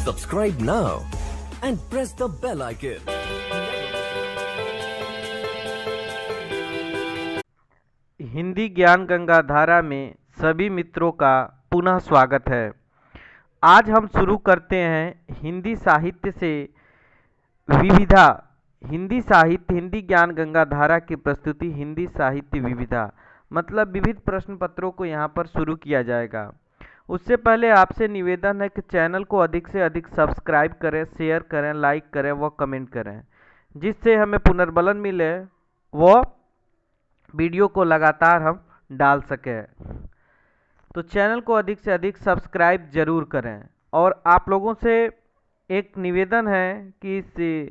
Subscribe now and press the bell icon. Hindi ज्ञान गंगा धारा में सभी मित्रों का पुनः स्वागत है। आज हम शुरू करते हैं हिंदी साहित्य से विविधा। हिंदी साहित्य हिंदी ज्ञान गंगा धारा की प्रस्तुति हिंदी साहित्य विविधा, मतलब विविध प्रश्न पत्रों को यहाँ पर शुरू किया जाएगा। उससे पहले आपसे निवेदन है कि चैनल को अधिक से अधिक सब्सक्राइब करें, शेयर करें, लाइक करें व कमेंट करें, जिससे हमें पुनर्बलन मिले वो वीडियो को लगातार हम डाल सकें। तो चैनल को अधिक से अधिक सब्सक्राइब जरूर करें। और आप लोगों से एक निवेदन है कि इस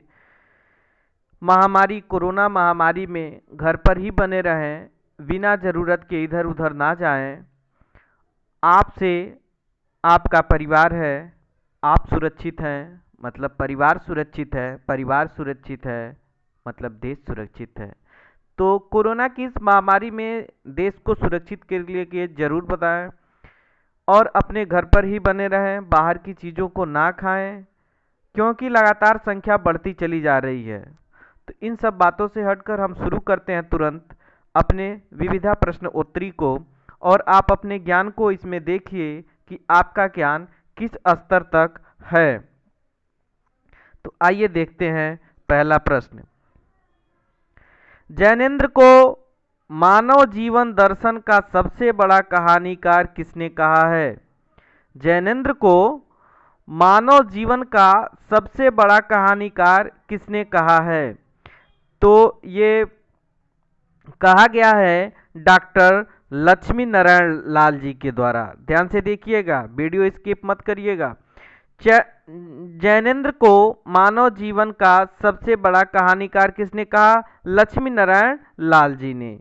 महामारी कोरोना महामारी में घर पर ही बने रहें, बिना ज़रूरत के इधर उधर ना जाएं। आपसे आपका परिवार है, आप सुरक्षित हैं मतलब परिवार सुरक्षित है, परिवार सुरक्षित है मतलब देश सुरक्षित है। तो कोरोना की इस महामारी में देश को सुरक्षित के लिए ज़रूर बताएं और अपने घर पर ही बने रहें, बाहर की चीज़ों को ना खाएं, क्योंकि लगातार संख्या बढ़ती चली जा रही है। तो इन सब बातों से हटकर हम शुरू करते हैं तुरंत अपने विविधा प्रश्न उत्तरी को, और आप अपने ज्ञान को इसमें देखिए कि आपका ज्ञान किस स्तर तक है। तो आइए देखते हैं पहला प्रश्न। जैनेन्द्र को मानव जीवन दर्शन का सबसे बड़ा कहानीकार किसने कहा है? जैनेन्द्र को मानव जीवन का सबसे बड़ा कहानीकार किसने कहा है? तो ये कहा गया है डॉक्टर लक्ष्मी नारायण लाल जी के द्वारा। ध्यान से देखिएगा, वीडियो स्किप मत करिएगा। जैनेन्द्र को मानव जीवन का सबसे बड़ा कहानीकार किसने कहा? लक्ष्मी नारायण लाल जी ने।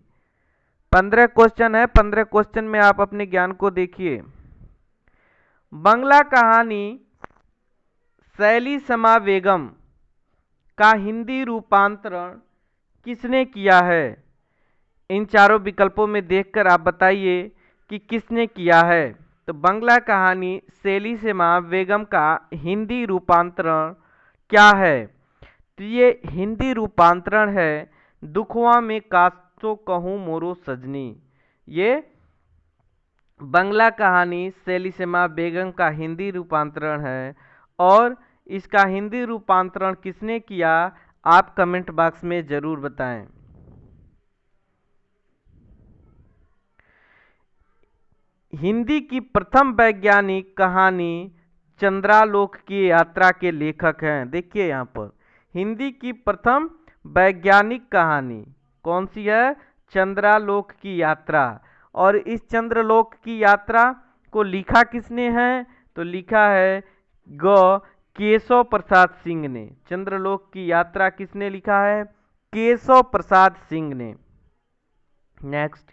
15 क्वेश्चन है, 15 क्वेश्चन में आप अपने ज्ञान को देखिए। बंगला कहानी शैली समा बेगम का हिंदी रूपांतरण किसने किया है? इन चारों विकल्पों में देखकर आप बताइए कि किसने किया है। तो बंगला कहानी शैली समा बेगम का हिंदी रूपांतरण क्या है? तो ये हिंदी रूपांतरण है दुखवा में कास्तो कहूँ मोरो सजनी। ये बंगला कहानी शैली समा बेगम का हिंदी रूपांतरण है, और इसका हिंदी रूपांतरण किसने किया आप कमेंट बॉक्स में ज़रूर बताएं। हिंदी की प्रथम वैज्ञानिक कहानी चंद्रालोक की यात्रा के लेखक हैं। देखिए यहाँ पर हिंदी की प्रथम वैज्ञानिक कहानी कौन सी है? चंद्रालोक की यात्रा। और इस चंद्रलोक की यात्रा को लिखा किसने है? तो लिखा है केशव प्रसाद सिंह ने। चंद्रलोक की यात्रा किसने लिखा है? केशव प्रसाद सिंह ने। नेक्स्ट,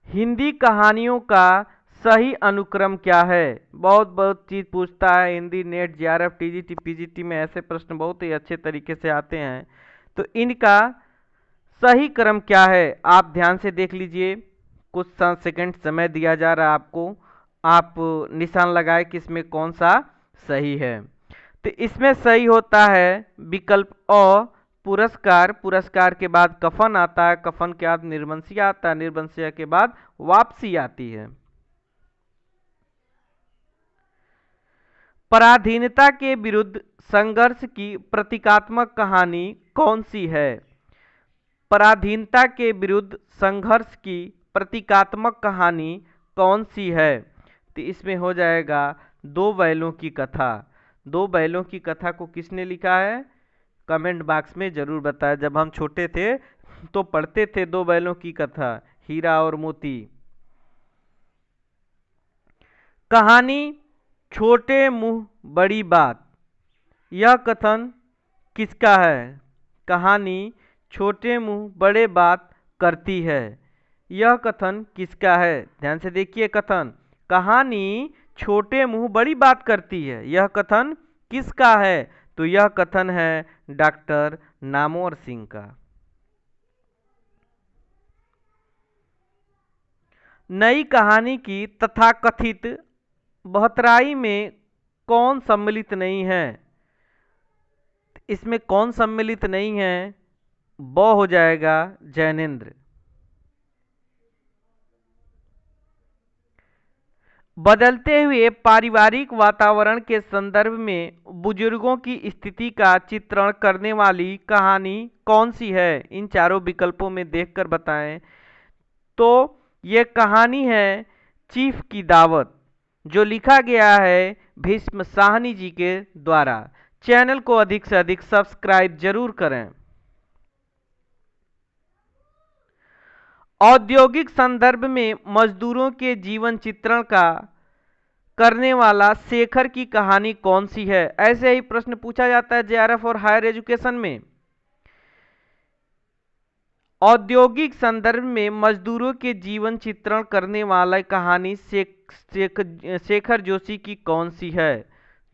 हिंदी कहानियों का सही अनुक्रम क्या है? बहुत चीज़ पूछता है Hindi net, JRF, TGT, PGT में ऐसे प्रश्न बहुत ही अच्छे तरीके से आते हैं। तो इनका सही क्रम क्या है आप ध्यान से देख लीजिए। कुछ सेकंड समय दिया जा रहा है आपको, आप निशान लगाए कि इसमें कौन सा सही है। तो इसमें सही होता है विकल्प अ पुरस्कार। पुरस्कार के बाद कफन आता है, कफन के बाद निर्वंशिया आता है, निर्वंशिया के बाद वापसी आती है। पराधीनता के विरुद्ध संघर्ष की प्रतीकात्मक कहानी कौन सी है? पराधीनता के विरुद्ध संघर्ष की प्रतीकात्मक कहानी कौन सी है? तो इसमें हो जाएगा दो बैलों की कथा। दो बैलों की कथा को किसने लिखा है? कमेंट बॉक्स में जरूर बताएं। जब हम छोटे थे तो पढ़ते थे दो बैलों की कथा, हीरा और मोती। कहानी छोटे मुंह बड़ी बात, यह कथन किसका है? कहानी छोटे मुंह बड़े बात करती है, यह कथन किसका है? ध्यान से देखिए कथन, कहानी छोटे मुंह बड़ी बात करती है, यह कथन किसका है? तो यह कथन है डॉक्टर नामवर सिंह का। नई कहानी की तथाकथित बहतराई में कौन सम्मिलित नहीं है? इसमें कौन सम्मिलित नहीं है? ब हो जाएगा जैनेंद्र। बदलते हुए पारिवारिक वातावरण के संदर्भ में बुजुर्गों की स्थिति का चित्रण करने वाली कहानी कौन सी है? इन चारों विकल्पों में देखकर बताएं। तो ये कहानी है चीफ की दावत, जो लिखा गया है भीष्म साहनी जी के द्वारा। चैनल को अधिक से अधिक सब्सक्राइब जरूर करें। औद्योगिक संदर्भ में मजदूरों के जीवन चित्रण का करने वाला शेखर की कहानी कौन सी है? ऐसे ही प्रश्न पूछा जाता है जेआरएफ और हायर एजुकेशन में। औद्योगिक संदर्भ में मजदूरों के जीवन चित्रण करने वाला कहानी शेखर जोशी की कौन सी है?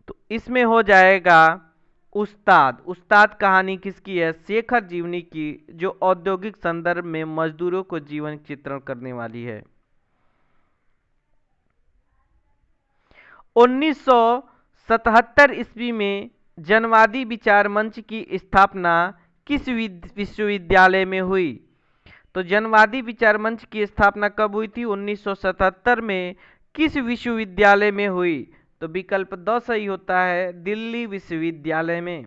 तो इसमें हो जाएगा उस्ताद। उस्ताद कहानी किसकी है? शेखर जीवनी की, जो औद्योगिक संदर्भ में मजदूरों को जीवन चित्रण करने वाली है। 1977 ईस्वी में जनवादी विचार मंच की स्थापना किस विश्वविद्यालय में हुई? तो जनवादी विचार मंच की स्थापना कब हुई थी? 1977 में। किस विश्वविद्यालय में हुई? तो विकल्प द सही होता है, दिल्ली विश्वविद्यालय में।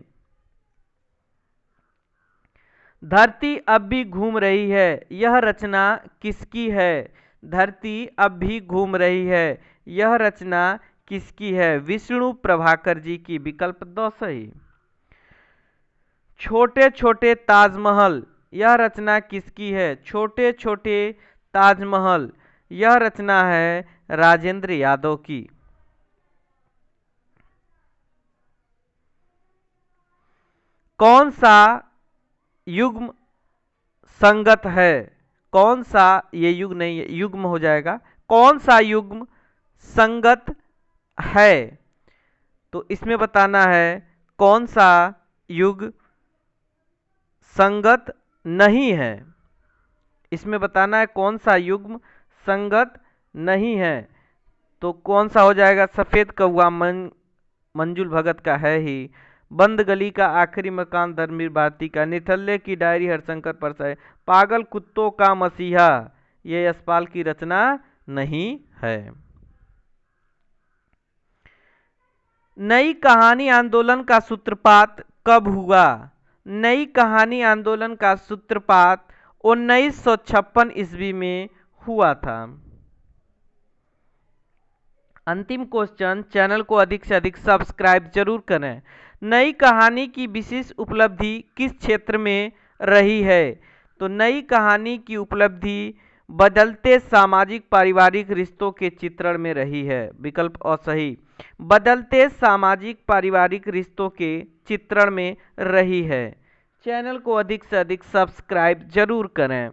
धरती अब भी घूम रही है, यह रचना किसकी है? धरती अब भी घूम रही है, यह रचना किसकी है? विष्णु प्रभाकर जी की। विकल्प द सही। छोटे छोटे ताजमहल, यह रचना किसकी है? छोटे छोटे ताजमहल, यह रचना है राजेंद्र यादव की। कौन सा युग्म संगत है? कौन सा, ये युग नहीं है, युग्म हो जाएगा। कौन सा युग्म संगत है? तो इसमें बताना है कौन सा युग संगत नहीं है। इसमें बताना है कौन सा युग्म संगत नहीं है। तो कौन सा हो जाएगा? सफेद कौवा मंजुल भगत का है ही। बंद गली का आखिरी मकान धर्मवीर भारती का। निठल्ले की डायरी हरिशंकर परसाई। पागल कुत्तों का मसीहा, ये यशपाल की रचना नहीं है। नई कहानी आंदोलन का सूत्रपात कब हुआ? नई कहानी आंदोलन का सूत्रपात 1956 ईस्वी में हुआ था। अंतिम क्वेश्चन, चैनल को अधिक से अधिक सब्सक्राइब जरूर करें। नई कहानी की विशेष उपलब्धि किस क्षेत्र में रही है? तो नई कहानी की उपलब्धि बदलते सामाजिक पारिवारिक रिश्तों के चित्रण में रही है। विकल्प असही। बदलते सामाजिक पारिवारिक रिश्तों के चित्रण में रही है। चैनल को अधिक से अधिक सब्सक्राइब जरूर करें।